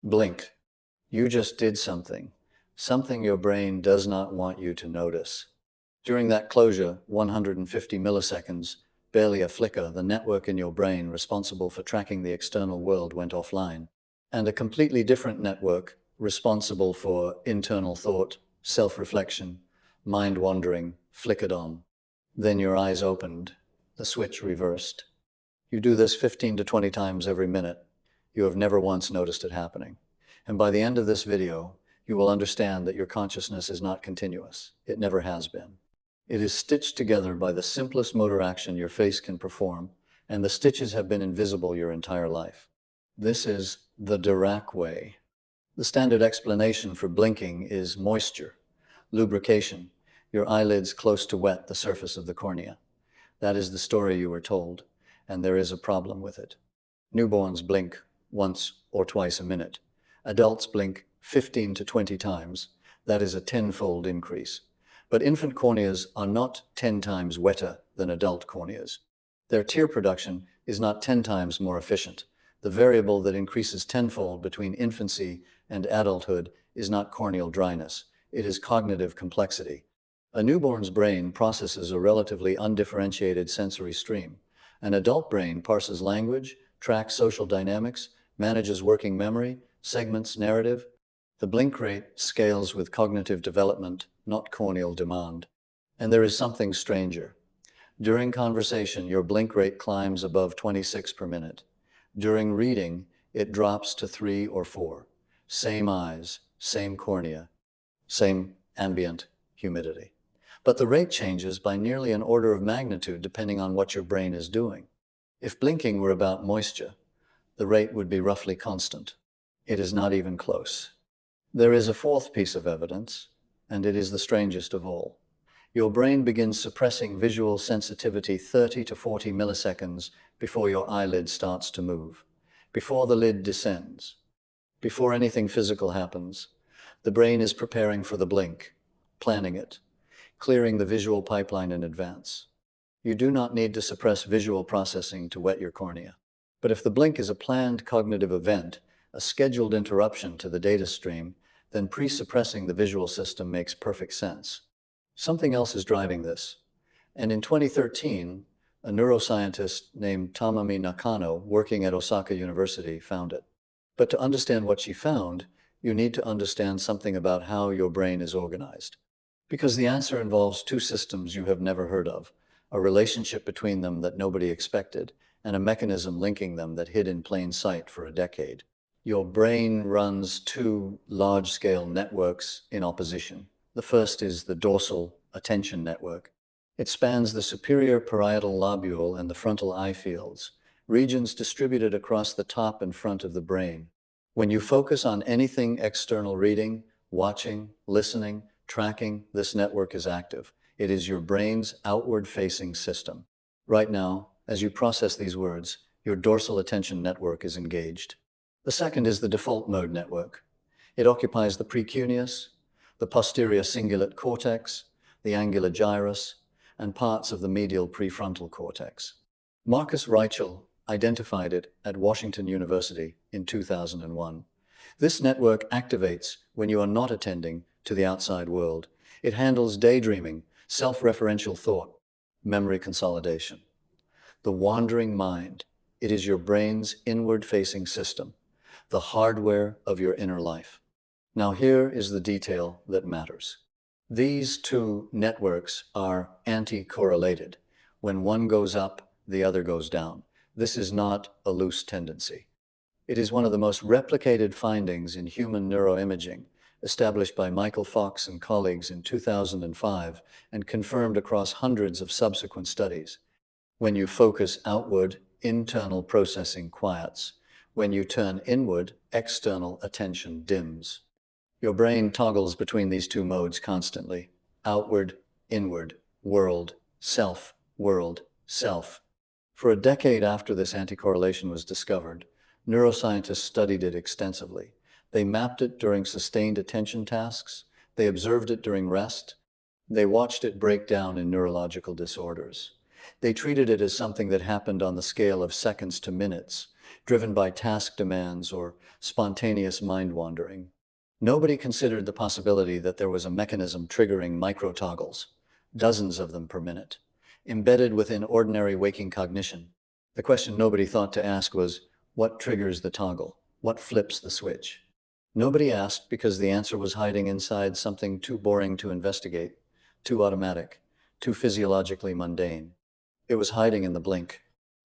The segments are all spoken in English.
Blink. You just did something. Something your brain does not want you to notice. During that closure, 150 milliseconds, barely a flicker, the network in your brain responsible for tracking the external world went offline. And a completely different network, responsible for internal thought, self-reflection, mind wandering, flickered on. Then your eyes opened. The switch reversed. You do this 15 to 20 times every minute. You have never once noticed it happening. And by the end of this video, you will understand that your consciousness is not continuous. It never has been. It is stitched together by the simplest motor action your face can perform, and the stitches have been invisible your entire life. This is the Dirac way. The standard explanation for blinking is moisture, lubrication, your eyelids close to wet the surface of the cornea. That is the story you were told, and there is a problem with it. Newborns blink once or twice a minute. Adults blink 15 to 20 times. That is a 10-fold increase. But infant corneas are not 10 times wetter than adult corneas. Their tear production is not 10 times more efficient. The variable that increases tenfold between infancy and adulthood is not corneal dryness. It is cognitive complexity. A newborn's brain processes a relatively undifferentiated sensory stream. An adult brain parses language, tracks social dynamics, manages working memory, segments narrative. The blink rate scales with cognitive development, not corneal demand. And there is something stranger. During conversation, your blink rate climbs above 26 per minute. During reading, it drops to 3 or 4. Same eyes, same cornea, same ambient humidity. But the rate changes by nearly an order of magnitude depending on what your brain is doing. If blinking were about moisture, the rate would be roughly constant. It is not even close. There is a fourth piece of evidence, and it is the strangest of all. Your brain begins suppressing visual sensitivity 30 to 40 milliseconds before your eyelid starts to move, before the lid descends, before anything physical happens. The brain is preparing for the blink, planning it, clearing the visual pipeline in advance. You do not need to suppress visual processing to wet your cornea. But if the blink is a planned cognitive event, a scheduled interruption to the data stream, then pre-suppressing the visual system makes perfect sense. Something else is driving this. And in 2013, a neuroscientist named Tamami Nakano, working at Osaka University, found it. But to understand what she found, you need to understand something about how your brain is organized. Because the answer involves two systems you have never heard of, a relationship between them that nobody expected, and a mechanism linking them that hid in plain sight for a decade. Your brain runs two large-scale networks in opposition. The first is the dorsal attention network. It spans the superior parietal lobule and the frontal eye fields, regions distributed across the top and front of the brain. When you focus on anything external, reading, watching, listening, tracking, this network is active. It is your brain's outward-facing system. Right now, as you process these words, your dorsal attention network is engaged. The second is the default mode network. It occupies the precuneus, the posterior cingulate cortex, the angular gyrus, and parts of the medial prefrontal cortex. Marcus Reichel identified it at Washington University in 2001. This network activates when you are not attending to the outside world. It handles daydreaming, self-referential thought, memory consolidation. The wandering mind. It is your brain's inward-facing system, the hardware of your inner life. Now here is the detail that matters. These two networks are anti-correlated. When one goes up, the other goes down. This is not a loose tendency. It is one of the most replicated findings in human neuroimaging, established by Michael Fox and colleagues in 2005 and confirmed across hundreds of subsequent studies. When you focus outward, internal processing quiets. When you turn inward, external attention dims. Your brain toggles between these two modes constantly. Outward, inward, world, self, world, self. For a decade after this anticorrelation was discovered, neuroscientists studied it extensively. They mapped it during sustained attention tasks. They observed it during rest. They watched it break down in neurological disorders. They treated it as something that happened on the scale of seconds to minutes, driven by task demands or spontaneous mind-wandering. Nobody considered the possibility that there was a mechanism triggering micro-toggles, dozens of them per minute, embedded within ordinary waking cognition. The question nobody thought to ask was, what triggers the toggle? What flips the switch? Nobody asked because the answer was hiding inside something too boring to investigate, too automatic, too physiologically mundane. It was hiding in the blink.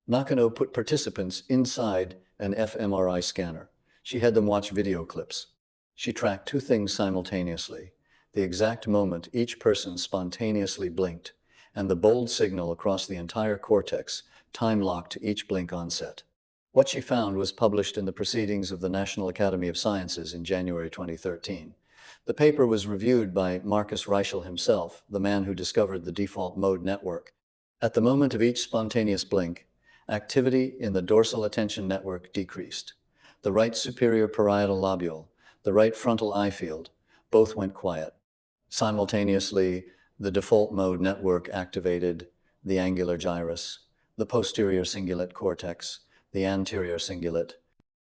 Nakano put participants inside an fMRI scanner. She had them watch video clips. She tracked two things simultaneously: the exact moment each person spontaneously blinked, and the bold signal across the entire cortex, time-locked to each blink onset. What she found was published in the Proceedings of the National Academy of Sciences in January 2013. The paper was reviewed by Marcus Reichel himself, the man who discovered the default mode network. At the moment of each spontaneous blink, activity in the dorsal attention network decreased. The right superior parietal lobule, the right frontal eye field, both went quiet. Simultaneously, the default mode network activated the angular gyrus, the posterior cingulate cortex, the anterior cingulate.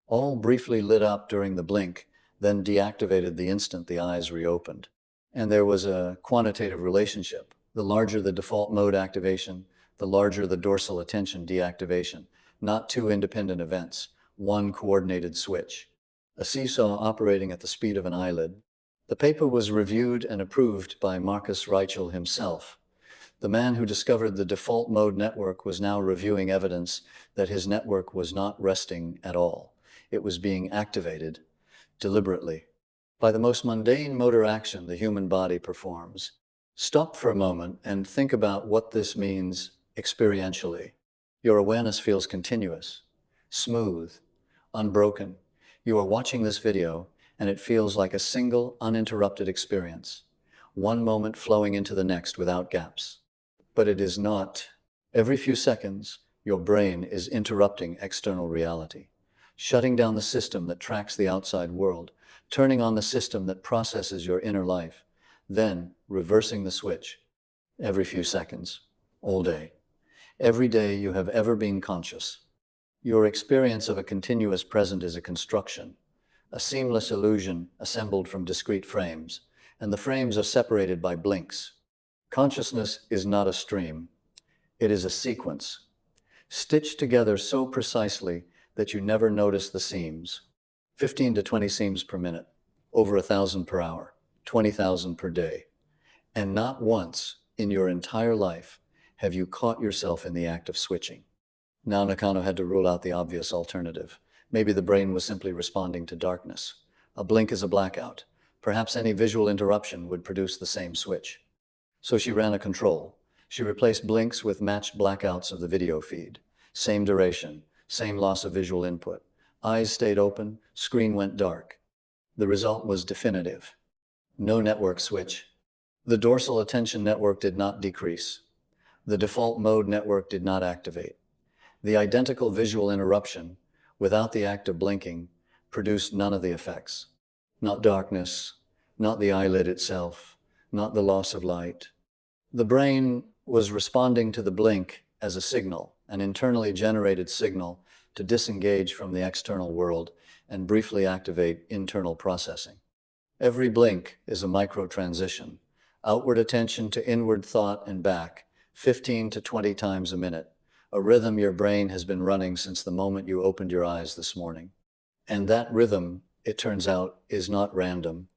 All briefly lit up during the blink, then deactivated the instant the eyes reopened. And there was a quantitative relationship. The larger the default mode activation, the larger the dorsal attention deactivation. Not two independent events, one coordinated switch. A seesaw operating at the speed of an eyelid. The paper was reviewed and approved by Marcus Reichel himself. The man who discovered the default mode network was now reviewing evidence that his network was not resting at all. It was being activated deliberately by the most mundane motor action the human body performs. Stop for a moment and think about what this means experientially. Your awareness feels continuous, smooth, unbroken. You are watching this video, and it feels like a single, uninterrupted experience, one moment flowing into the next without gaps. But it is not. Every few seconds, your brain is interrupting external reality, shutting down the system that tracks the outside world, turning on the system that processes your inner life, then reversing the switch. Every few seconds, all day. Every day you have ever been conscious. Your experience of a continuous present is a construction, a seamless illusion assembled from discrete frames, and the frames are separated by blinks. Consciousness is not a stream. It is a sequence, stitched together so precisely that you never notice the seams. 15 to 20 seams per minute, over 1,000 per hour, 20,000 per day. And not once in your entire life have you caught yourself in the act of switching. Now Nakano had to rule out the obvious alternative. Maybe the brain was simply responding to darkness. A blink is a blackout. Perhaps any visual interruption would produce the same switch. So she ran a control. She replaced blinks with matched blackouts of the video feed. Same duration, same loss of visual input. Eyes stayed open, screen went dark. The result was definitive. No network switch. The dorsal attention network did not decrease. The default mode network did not activate. The identical visual interruption, without the act of blinking, produced none of the effects. Not darkness, not the eyelid itself, not the loss of light. The brain was responding to the blink as a signal, an internally generated signal to disengage from the external world and briefly activate internal processing. Every blink is a micro-transition, outward attention to inward thought and back, 15 to 20 times a minute, a rhythm your brain has been running since the moment you opened your eyes this morning. And that rhythm, it turns out, is not random.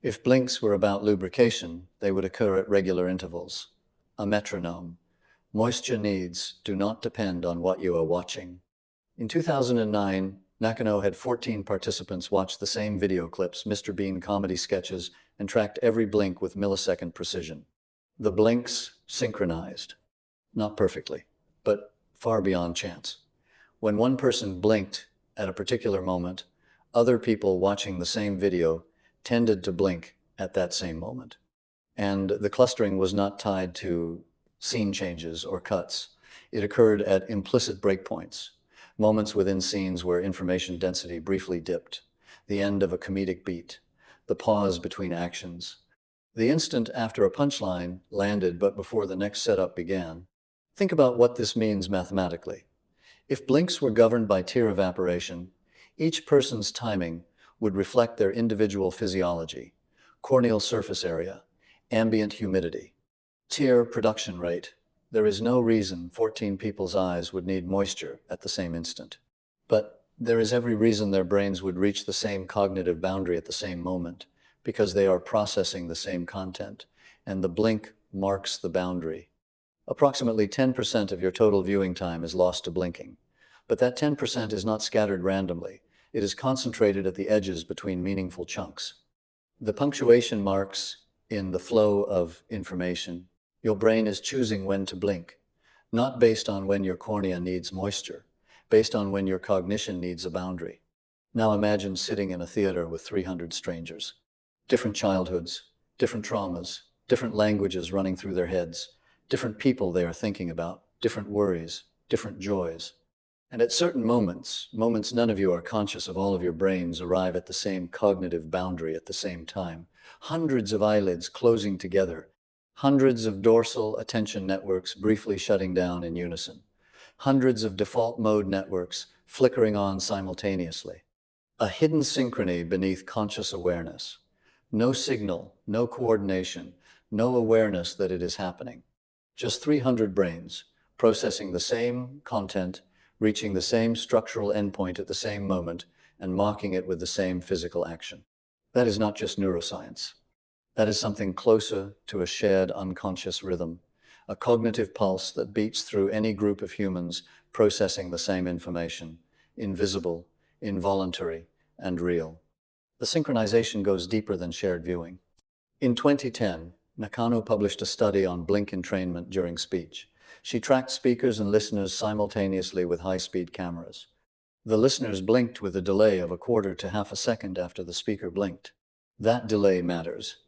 If blinks were about lubrication, they would occur at regular intervals. A metronome. Moisture needs do not depend on what you are watching. In 2009, Nakano had 14 participants watch the same video clips, Mr. Bean comedy sketches, and tracked every blink with millisecond precision. The blinks synchronized. Not perfectly, but far beyond chance. When one person blinked at a particular moment, other people watching the same video tended to blink at that same moment. And the clustering was not tied to scene changes or cuts. It occurred at implicit breakpoints, moments within scenes where information density briefly dipped, the end of a comedic beat, the pause between actions, the instant after a punchline landed but before the next setup began. Think about what this means mathematically. If blinks were governed by tear evaporation, each person's timing would reflect their individual physiology, corneal surface area, ambient humidity, tear production rate. There is no reason 14 people's eyes would need moisture at the same instant. But there is every reason their brains would reach the same cognitive boundary at the same moment, because they are processing the same content, and the blink marks the boundary. Approximately 10% of your total viewing time is lost to blinking. But that 10% is not scattered randomly. It is concentrated at the edges between meaningful chunks. The punctuation marks in the flow of information. Your brain is choosing when to blink, not based on when your cornea needs moisture, based on when your cognition needs a boundary. Now imagine sitting in a theater with 300 strangers. Different childhoods, different traumas, different languages running through their heads, different people they are thinking about, different worries, different joys. And at certain moments none of you are conscious of, all of your brains arrive at the same cognitive boundary at the same time. Hundreds of eyelids closing together, hundreds of dorsal attention networks briefly shutting down in unison, hundreds of default mode networks flickering on simultaneously. A hidden synchrony beneath conscious awareness. No signal, no coordination, no awareness that it is happening. Just 300 brains processing the same content, reaching the same structural endpoint at the same moment, and marking it with the same physical action. That is not just neuroscience. That is something closer to a shared unconscious rhythm, a cognitive pulse that beats through any group of humans processing the same information, invisible, involuntary, and real. The synchronization goes deeper than shared viewing. In 2010, Nakano published a study on blink entrainment during speech. She tracked speakers and listeners simultaneously with high-speed cameras. The listeners blinked with a delay of a quarter to half a second after the speaker blinked. That delay matters.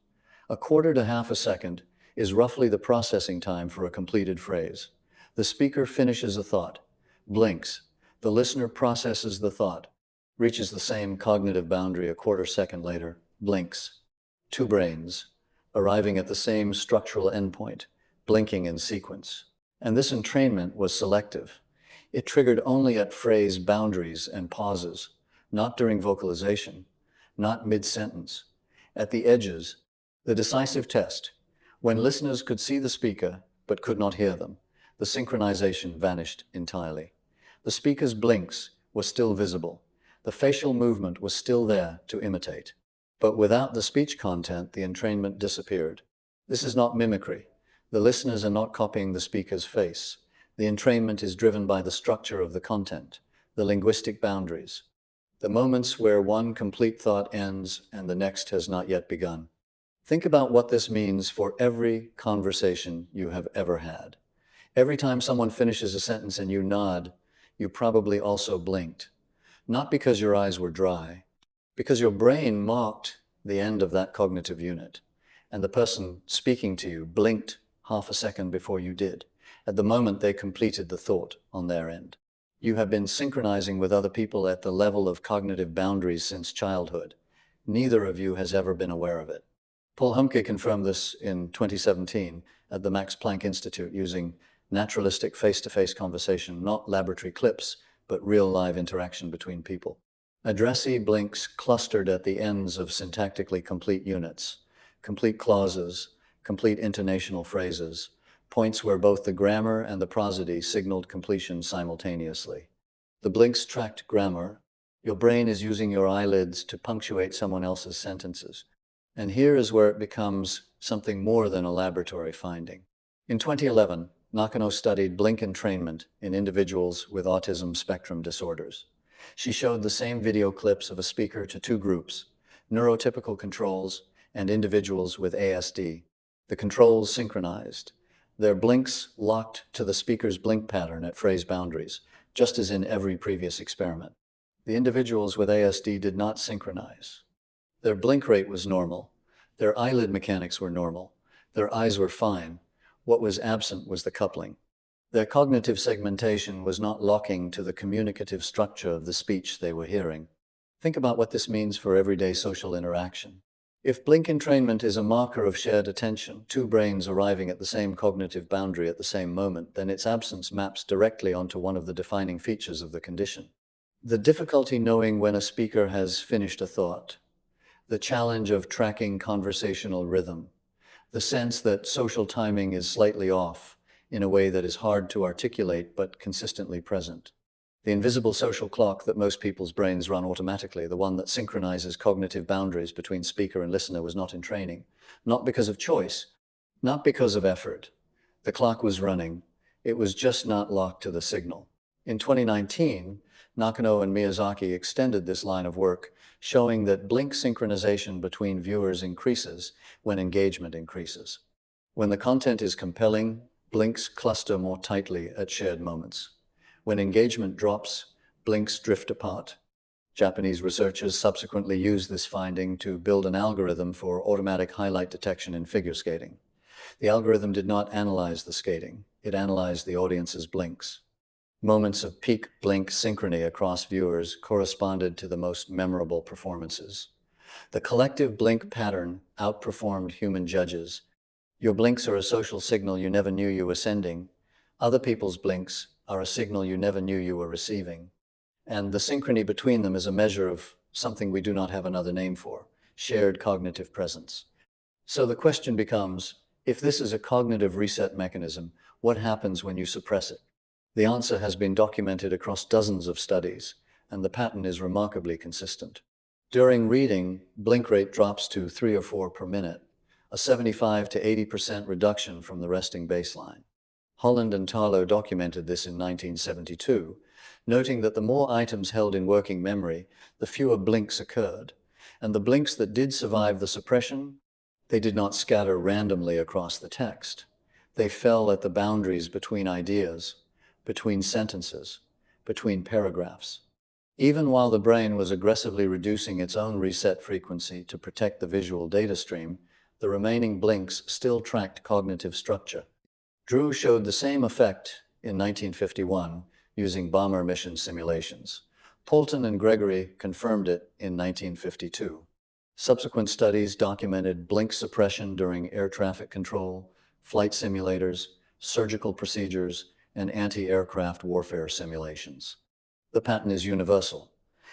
A quarter to half a second is roughly the processing time for a completed phrase. The speaker finishes a thought, blinks. The listener processes the thought, reaches the same cognitive boundary a quarter second later, blinks. Two brains, arriving at the same structural endpoint, blinking in sequence. And this entrainment was selective. It triggered only at phrase boundaries and pauses, not during vocalization, not mid-sentence. At the edges, the decisive test, when listeners could see the speaker but could not hear them, the synchronization vanished entirely. The speaker's blinks were still visible. The facial movement was still there to imitate. But without the speech content, the entrainment disappeared. This is not mimicry. The listeners are not copying the speaker's face. The entrainment is driven by the structure of the content, the linguistic boundaries, the moments where one complete thought ends and the next has not yet begun. Think about what this means for every conversation you have ever had. Every time someone finishes a sentence and you nod, you probably also blinked. Not because your eyes were dry, because your brain marked the end of that cognitive unit, and the person speaking to you blinked half a second before you did, at the moment they completed the thought on their end. You have been synchronizing with other people at the level of cognitive boundaries since childhood. Neither of you has ever been aware of it. Paul Humke confirmed this in 2017 at the Max Planck Institute using naturalistic face-to-face conversation, not laboratory clips, but real live interaction between people. Addressee blinks clustered at the ends of syntactically complete units, complete clauses, complete intonational phrases, points where both the grammar and the prosody signaled completion simultaneously. The blinks tracked grammar. Your brain is using your eyelids to punctuate someone else's sentences. And here is where it becomes something more than a laboratory finding. In 2011, Nakano studied blink entrainment in individuals with autism spectrum disorders. She showed the same video clips of a speaker to two groups, neurotypical controls and individuals with ASD. The controls synchronized. Their blinks locked to the speaker's blink pattern at phrase boundaries, just as in every previous experiment. The individuals with ASD did not synchronize. Their blink rate was normal. Their eyelid mechanics were normal. Their eyes were fine. What was absent was the coupling. Their cognitive segmentation was not locking to the communicative structure of the speech they were hearing. Think about what this means for everyday social interaction. If blink entrainment is a marker of shared attention, two brains arriving at the same cognitive boundary at the same moment, then its absence maps directly onto one of the defining features of the condition. The difficulty knowing when a speaker has finished a thought, the challenge of tracking conversational rhythm, the sense that social timing is slightly off in a way that is hard to articulate but consistently present. The invisible social clock that most people's brains run automatically, the one that synchronizes cognitive boundaries between speaker and listener, was not in training, not because of choice, not because of effort. The clock was running. It was just not locked to the signal. In 2019, Nakano and Miyazaki extended this line of work, showing that blink synchronization between viewers increases when engagement increases. When the content is compelling, blinks cluster more tightly at shared moments. When engagement drops, blinks drift apart. Japanese researchers subsequently used this finding to build an algorithm for automatic highlight detection in figure skating. The algorithm did not analyze the skating, it analyzed the audience's blinks. Moments of peak blink synchrony across viewers corresponded to the most memorable performances. The collective blink pattern outperformed human judges. Your blinks are a social signal you never knew you were sending. Other people's blinks are a signal you never knew you were receiving. And the synchrony between them is a measure of something we do not have another name for, shared cognitive presence. So the question becomes, if this is a cognitive reset mechanism, what happens when you suppress it? The answer has been documented across dozens of studies, and the pattern is remarkably consistent. During reading, blink rate drops to 3 or 4 per minute, a 75 to 80% reduction from the resting baseline. Holland and Tarlow documented this in 1972, noting that the more items held in working memory, the fewer blinks occurred, and the blinks that did survive the suppression, they did not scatter randomly across the text. They fell at the boundaries between ideas, between sentences, between paragraphs. Even while the brain was aggressively reducing its own reset frequency to protect the visual data stream, the remaining blinks still tracked cognitive structure. Drew showed the same effect in 1951 using bomber mission simulations. Poulton and Gregory confirmed it in 1952. Subsequent studies documented blink suppression during air traffic control, flight simulators, surgical procedures, and anti-aircraft warfare simulations. The pattern is universal.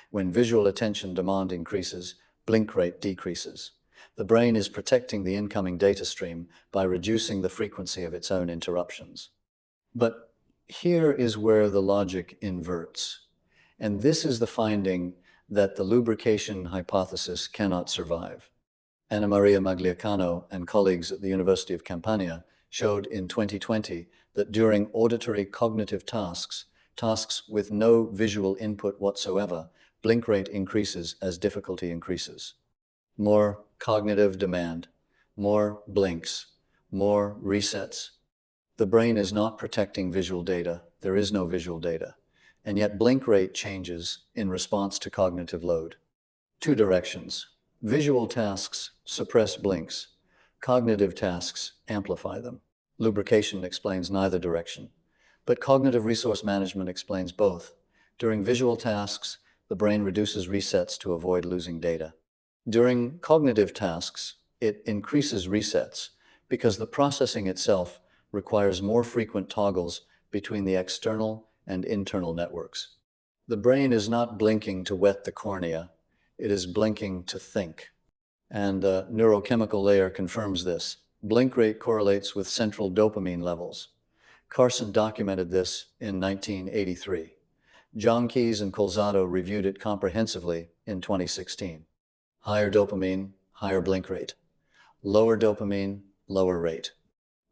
When visual attention demand increases, blink rate decreases. The brain is protecting the incoming data stream by reducing the frequency of its own interruptions. But here is where the logic inverts. And this is the finding that the lubrication hypothesis cannot survive. Anna Maria Magliacano and colleagues at the University of Campania showed in 2020 that during auditory cognitive tasks with no visual input whatsoever, blink rate increases as difficulty increases. More cognitive demand, more blinks, more resets. The brain is not protecting visual data. There is no visual data. And yet blink rate changes in response to cognitive load. Two directions. Visual tasks suppress blinks. Cognitive tasks amplify them. Lubrication explains neither direction, but cognitive resource management explains both. During visual tasks, the brain reduces resets to avoid losing data. During cognitive tasks, it increases resets because the processing itself requires more frequent toggles between the external and internal networks. The brain is not blinking to wet the cornea, it is blinking to think. And the neurochemical layer confirms this. Blink rate correlates with central dopamine levels. Carson documented this in 1983. John Keyes and Colzado reviewed it comprehensively in 2016. Higher dopamine, higher blink rate. Lower dopamine, lower rate.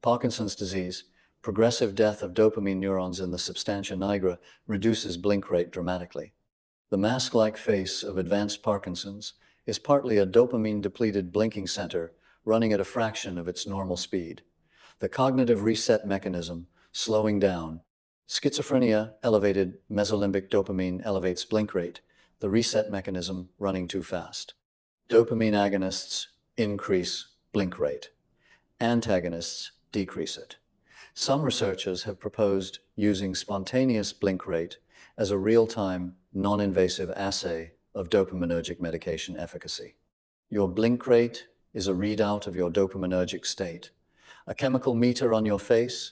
Parkinson's disease, progressive death of dopamine neurons in the substantia nigra, reduces blink rate dramatically. The mask-like face of advanced Parkinson's is partly a dopamine-depleted blinking center running at a fraction of its normal speed. The cognitive reset mechanism, slowing down. Schizophrenia, elevated mesolimbic dopamine elevates blink rate, the reset mechanism running too fast. Dopamine agonists increase blink rate. Antagonists decrease it. Some researchers have proposed using spontaneous blink rate as a real-time, non-invasive assay of dopaminergic medication efficacy. Your blink rate is a readout of your dopaminergic state, a chemical meter on your face,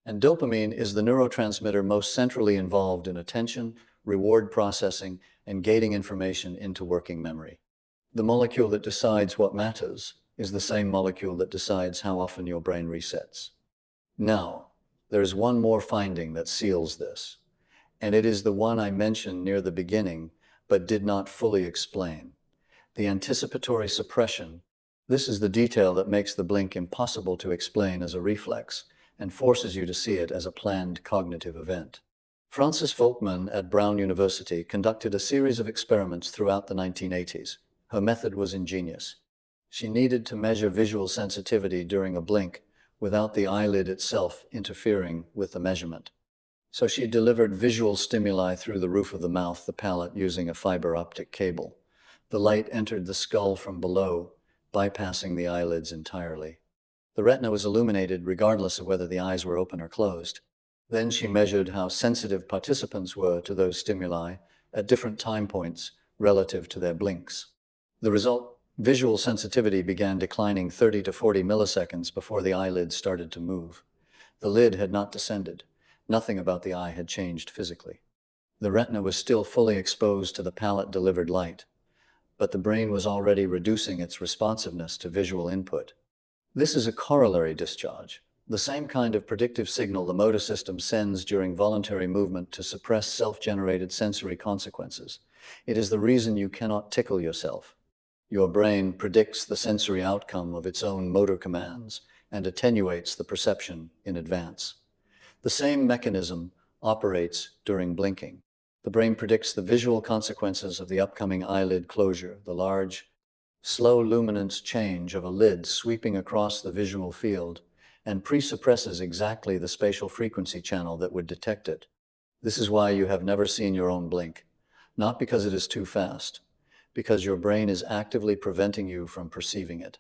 and dopamine is the neurotransmitter most centrally involved in attention, reward processing, and gating information into working memory. The molecule that decides what matters is the same molecule that decides how often your brain resets. Now, there's one more finding that seals this, and it is the one I mentioned near the beginning, but did not fully explain. The anticipatory suppression. This is the detail that makes the blink impossible to explain as a reflex and forces you to see it as a planned cognitive event. Frances Volkmann at Brown University conducted a series of experiments throughout the 1980s. Her method was ingenious. She needed to measure visual sensitivity during a blink without the eyelid itself interfering with the measurement. So she delivered visual stimuli through the roof of the mouth, the palate, using a fiber optic cable. The light entered the skull from below, bypassing the eyelids entirely. The retina was illuminated regardless of whether the eyes were open or closed. Then she measured how sensitive participants were to those stimuli at different time points relative to their blinks. The result: visual sensitivity began declining 30 to 40 milliseconds before the eyelids started to move. The lid had not descended. Nothing about the eye had changed physically. The retina was still fully exposed to the palate-delivered light, but the brain was already reducing its responsiveness to visual input. This is a corollary discharge, the same kind of predictive signal the motor system sends during voluntary movement to suppress self-generated sensory consequences. It is the reason you cannot tickle yourself. Your brain predicts the sensory outcome of its own motor commands and attenuates the perception in advance. The same mechanism operates during blinking. The brain predicts the visual consequences of the upcoming eyelid closure, the large, slow luminance change of a lid sweeping across the visual field, and pre-suppresses exactly the spatial frequency channel that would detect it. This is why you have never seen your own blink. Not because it is too fast, because your brain is actively preventing you from perceiving it.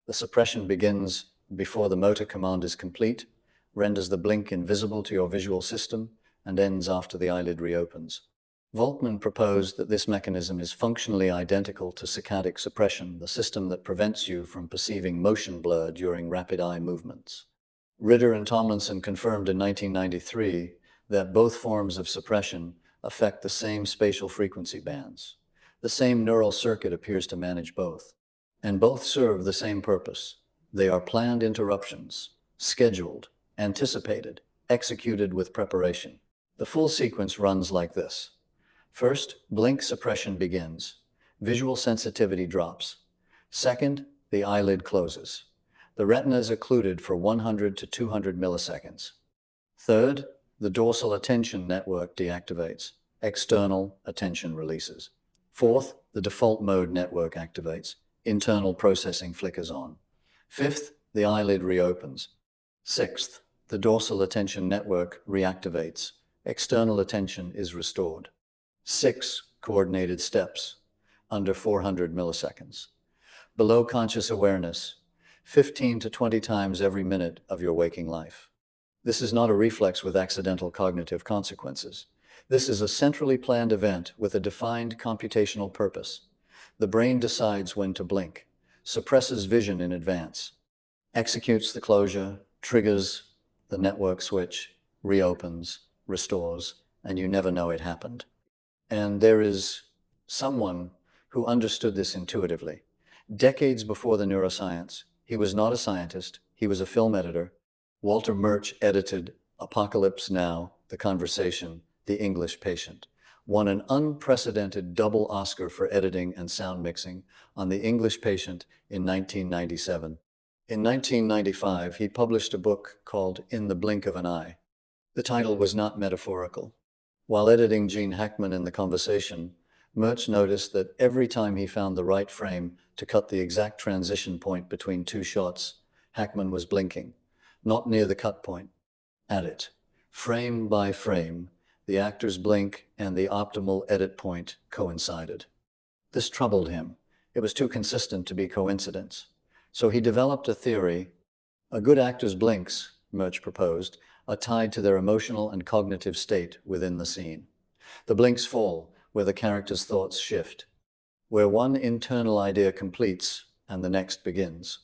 The suppression begins before the motor command is complete, renders the blink invisible to your visual system, and ends after the eyelid reopens. Volkmann proposed that this mechanism is functionally identical to saccadic suppression, the system that prevents you from perceiving motion blur during rapid eye movements. Ritter and Tomlinson confirmed in 1993 that both forms of suppression affect the same spatial frequency bands. The same neural circuit appears to manage both, and both serve the same purpose. They are planned interruptions, scheduled, anticipated, executed with preparation. The full sequence runs like this. First, blink suppression begins. Visual sensitivity drops. Second, the eyelid closes. The retina is occluded for 100 to 200 milliseconds. Third, the dorsal attention network deactivates. External attention releases. Fourth, the default mode network activates. Internal processing flickers on. Fifth, the eyelid reopens. Sixth, the dorsal attention network reactivates. External attention is restored. 6 coordinated steps, under 400 milliseconds. Below conscious awareness, 15 to 20 times every minute of your waking life. This is not a reflex with accidental cognitive consequences. This is a centrally planned event with a defined computational purpose. The brain decides when to blink, suppresses vision in advance, executes the closure, triggers the network switch, reopens, restores, and you never know it happened. And there is someone who understood this intuitively. Decades before the neuroscience, he was not a scientist, he was a film editor. Walter Murch edited Apocalypse Now, The Conversation, The English Patient, won an unprecedented double Oscar for editing and sound mixing on The English Patient in 1997. In 1995, he published a book called In the Blink of an Eye. The title was not metaphorical. While editing Gene Hackman in The Conversation, Murch noticed that every time he found the right frame to cut the exact transition point between two shots, Hackman was blinking, not near the cut point, at it. Frame by frame, the actor's blink and the optimal edit point coincided. This troubled him. It was too consistent to be coincidence. So he developed a theory. A good actor's blinks, Murch proposed, are tied to their emotional and cognitive state within the scene. The blinks fall where the character's thoughts shift. where one internal idea completes and the next begins.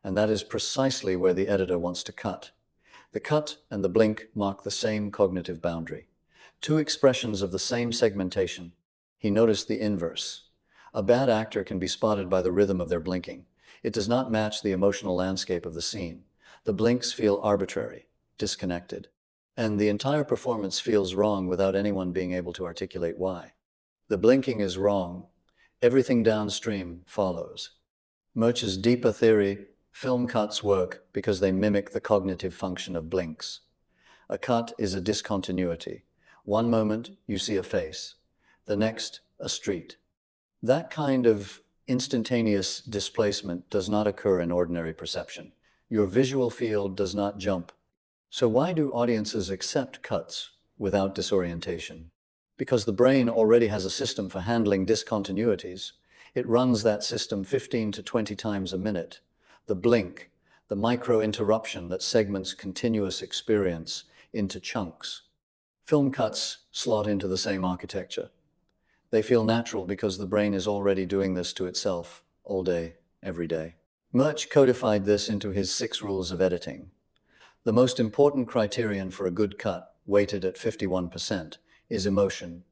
And that is precisely where the editor wants to cut. The cut and the blink mark the same cognitive boundary. Two expressions of the same segmentation. He noticed the inverse. A bad actor can be spotted by the rhythm of their blinking. It does not match the emotional landscape of the scene. The blinks feel arbitrary, disconnected, and the entire performance feels wrong without anyone being able to articulate why. The blinking is wrong. Everything downstream follows. Murch's deeper theory: film cuts work because they mimic the cognitive function of blinks. A cut is a discontinuity. One moment you see a face, the next a street. That kind of instantaneous displacement does not occur in ordinary perception. Your visual field does not jump. So why do audiences accept cuts without disorientation? Because the brain already has a system for handling discontinuities. It runs that system 15 to 20 times a minute. The blink, the micro-interruption that segments continuous experience into chunks. Film cuts slot into the same architecture. They feel natural because the brain is already doing this to itself all day, every day. Murch codified this into his 6 rules of editing. The most important criterion for a good cut, weighted at 51%, is emotion,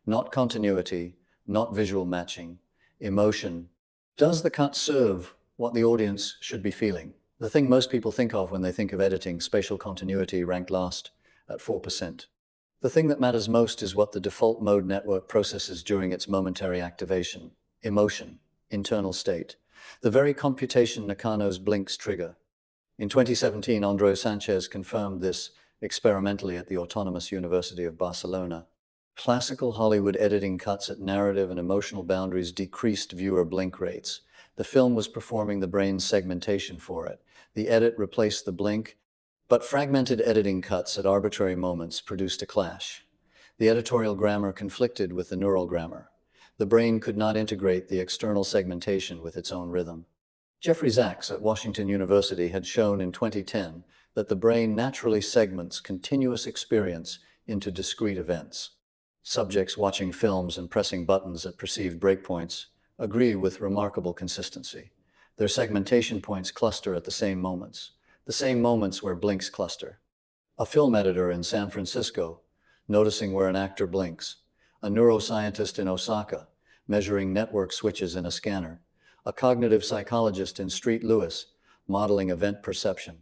not continuity, not visual matching. Emotion. Does the cut serve what the audience should be feeling? The thing most people think of when they think of editing: spatial continuity, ranked last at 4%. The thing that matters most is what the default mode network processes during its momentary activation. Emotion, internal state, the very computation Nakano's blinks trigger. In 2017, Andreu Sanchez confirmed this experimentally at the Autonomous University of Barcelona. Classical Hollywood editing cuts at narrative and emotional boundaries decreased viewer blink rates. The film was performing the brain's segmentation for it. The edit replaced the blink, but fragmented editing cuts at arbitrary moments produced a clash. The editorial grammar conflicted with the neural grammar. The brain could not integrate the external segmentation with its own rhythm. Jeffrey Sachs at Washington University had shown in 2010 that the brain naturally segments continuous experience into discrete events. Subjects watching films and pressing buttons at perceived breakpoints agree with remarkable consistency. Their segmentation points cluster at the same moments where blinks cluster. A film editor in San Francisco, noticing where an actor blinks. A neuroscientist in Osaka, measuring network switches in a scanner. A cognitive psychologist in St. Louis, modeling event perception.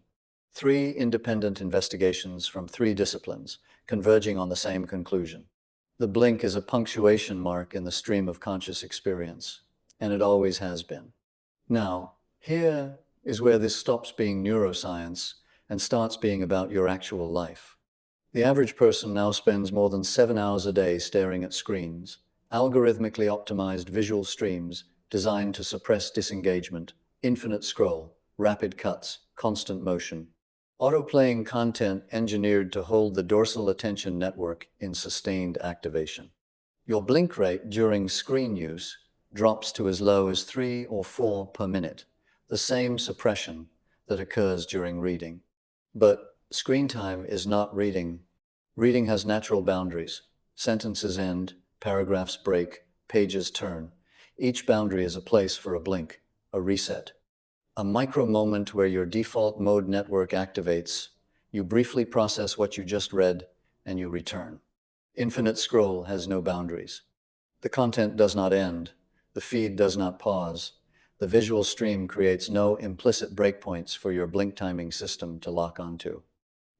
3 independent investigations from 3 disciplines, converging on the same conclusion. The blink is a punctuation mark in the stream of conscious experience, and it always has been. Now, here is where this stops being neuroscience and starts being about your actual life. The average person now spends more than 7 hours a day staring at screens, algorithmically optimized visual streams designed to suppress disengagement, infinite scroll, rapid cuts, constant motion. Autoplaying content engineered to hold the dorsal attention network in sustained activation. Your blink rate during screen use drops to as low as 3 or 4 per minute, the same suppression that occurs during reading. But screen time is not reading. Reading has natural boundaries. Sentences end, paragraphs break, pages turn. Each boundary is a place for a blink, a reset. A micro moment where your default mode network activates. You briefly process what you just read, and you return. Infinite scroll has no boundaries. The content does not end. The feed does not pause. The visual stream creates no implicit breakpoints for your blink timing system to lock onto.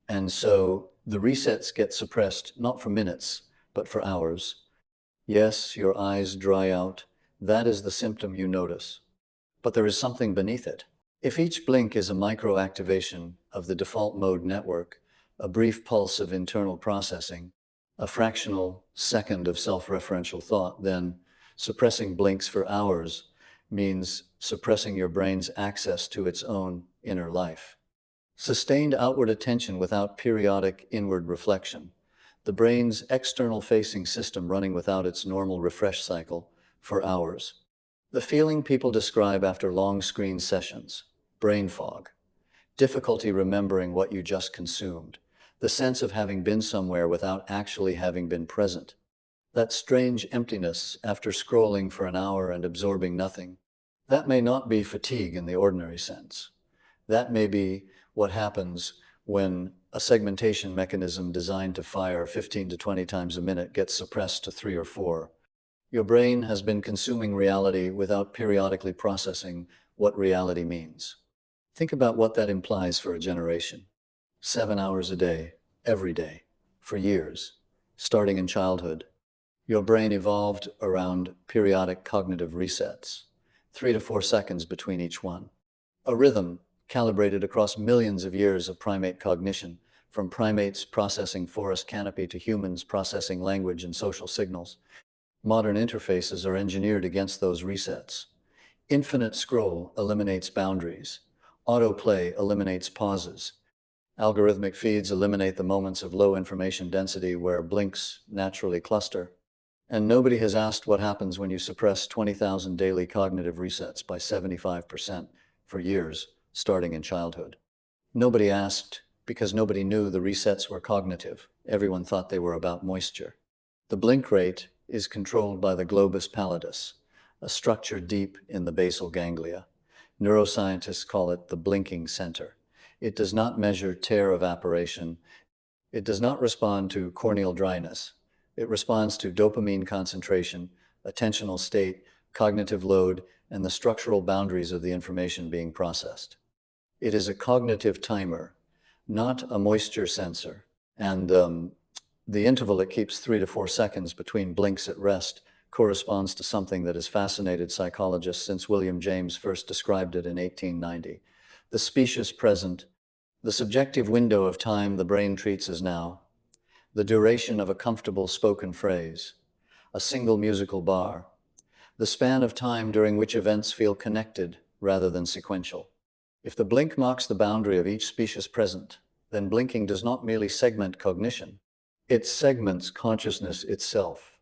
And so, the resets get suppressed not for minutes, but for hours. Yes, your eyes dry out. That is the symptom you notice. But there is something beneath it. If each blink is a micro-activation of the default mode network, a brief pulse of internal processing, a fractional second of self-referential thought, then suppressing blinks for hours means suppressing your brain's access to its own inner life. Sustained outward attention without periodic inward reflection. The brain's external-facing system running without its normal refresh cycle for hours. The feeling people describe after long screen sessions: brain fog, difficulty remembering what you just consumed, the sense of having been somewhere without actually having been present. That strange emptiness after scrolling for an hour and absorbing nothing. That may not be fatigue in the ordinary sense. That may be what happens when a segmentation mechanism designed to fire 15 to 20 times a minute gets suppressed to 3 or 4. Your brain has been consuming reality without periodically processing what reality means. Think about what that implies for a generation. 7 hours a day, every day, for years, starting in childhood. Your brain evolved around periodic cognitive resets, 3 to 4 seconds between each one. A rhythm calibrated across millions of years of primate cognition, from primates processing forest canopy to humans processing language and social signals. Modern interfaces are engineered against those resets. Infinite scroll eliminates boundaries. Autoplay eliminates pauses. Algorithmic feeds eliminate the moments of low information density where blinks naturally cluster. And nobody has asked what happens when you suppress 20,000 daily cognitive resets by 75% for years, starting in childhood. Nobody asked because nobody knew the resets were cognitive. Everyone thought they were about moisture. The blink rate is controlled by the globus pallidus, a structure deep in the basal ganglia. Neuroscientists call it the blinking center. It does not measure tear evaporation. It does not respond to corneal dryness. It responds to dopamine concentration, attentional state, cognitive load, and the structural boundaries of the information being processed. It is a cognitive timer, not a moisture sensor. And the interval it keeps 3 to 4 seconds between blinks at rest corresponds to something that has fascinated psychologists since William James first described it in 1890. The specious present, the subjective window of time the brain treats as now, the duration of a comfortable spoken phrase, a single musical bar, the span of time during which events feel connected rather than sequential. If the blink marks the boundary of each specious present, then blinking does not merely segment cognition, it segments consciousness itself.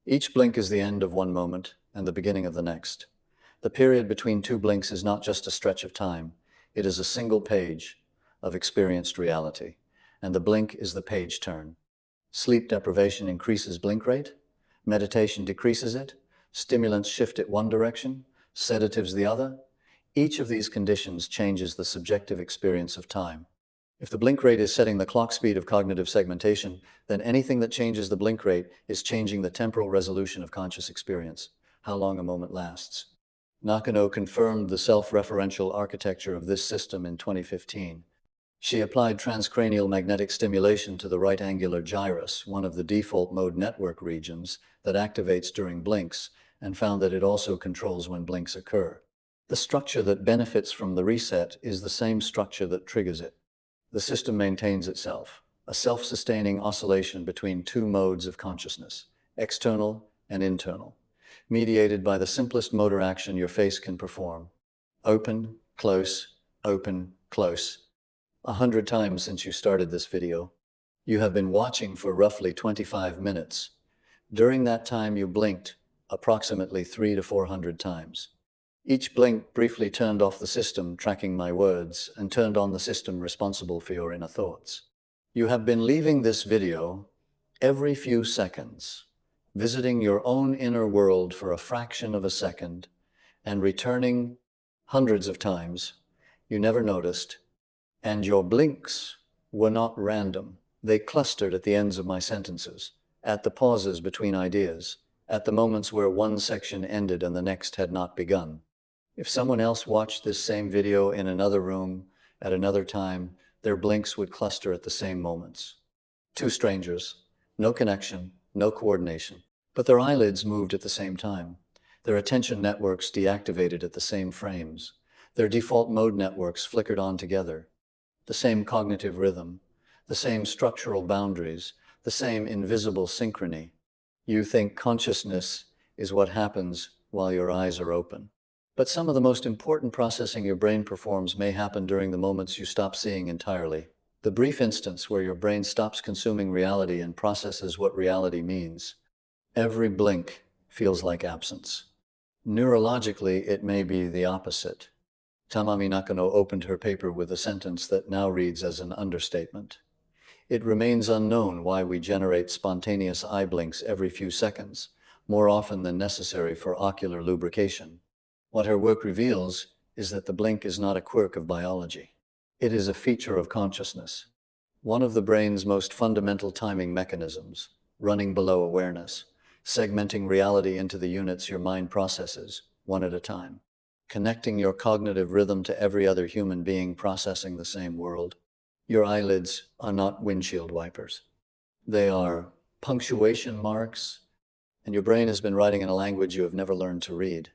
Each blink is the end of one moment and the beginning of the next. The period between two blinks is not just a stretch of time, it is a single page of experienced reality, and the blink is the page turn. Sleep deprivation increases blink rate, meditation decreases it, stimulants shift it one direction, sedatives the other. Each of these conditions changes the subjective experience of time. If the blink rate is setting the clock speed of cognitive segmentation, then anything that changes the blink rate is changing the temporal resolution of conscious experience, how long a moment lasts. Nakano confirmed the self-referential architecture of this system in 2015. She applied transcranial magnetic stimulation to the right angular gyrus, one of the default mode network regions that activates during blinks, and found that it also controls when blinks occur. The structure that benefits from the reset is the same structure that triggers it. The system maintains itself, a self-sustaining oscillation between two modes of consciousness, external and internal, mediated by the simplest motor action your face can perform. Open, close, 100 times since you started this video. You have been watching for roughly 25 minutes. During that time you blinked approximately 300 to 400 times. Each blink briefly turned off the system tracking my words and turned on the system responsible for your inner thoughts. You have been leaving this video every few seconds, visiting your own inner world for a fraction of a second, and returning hundreds of times. You never noticed. And your blinks were not random. They clustered at the ends of my sentences, at the pauses between ideas, at the moments where one section ended and the next had not begun. If someone else watched this same video in another room at another time, their blinks would cluster at the same moments. Two strangers, no connection, no coordination, but their eyelids moved at the same time. Their attention networks deactivated at the same frames. Their default mode networks flickered on together. The same cognitive rhythm, the same structural boundaries, the same invisible synchrony. You think consciousness is what happens while your eyes are open. But some of the most important processing your brain performs may happen during the moments you stop seeing entirely. The brief instance where your brain stops consuming reality and processes what reality means. Every blink feels like absence. Neurologically, it may be the opposite. Tamami Nakano opened her paper with a sentence that now reads as an understatement. It remains unknown why we generate spontaneous eye blinks every few seconds, more often than necessary for ocular lubrication. What her work reveals is that the blink is not a quirk of biology. It is a feature of consciousness, one of the brain's most fundamental timing mechanisms, running below awareness, segmenting reality into the units your mind processes, one at a time, connecting your cognitive rhythm to every other human being processing the same world. Your eyelids are not windshield wipers. They are punctuation marks, and your brain has been writing in a language you have never learned to read.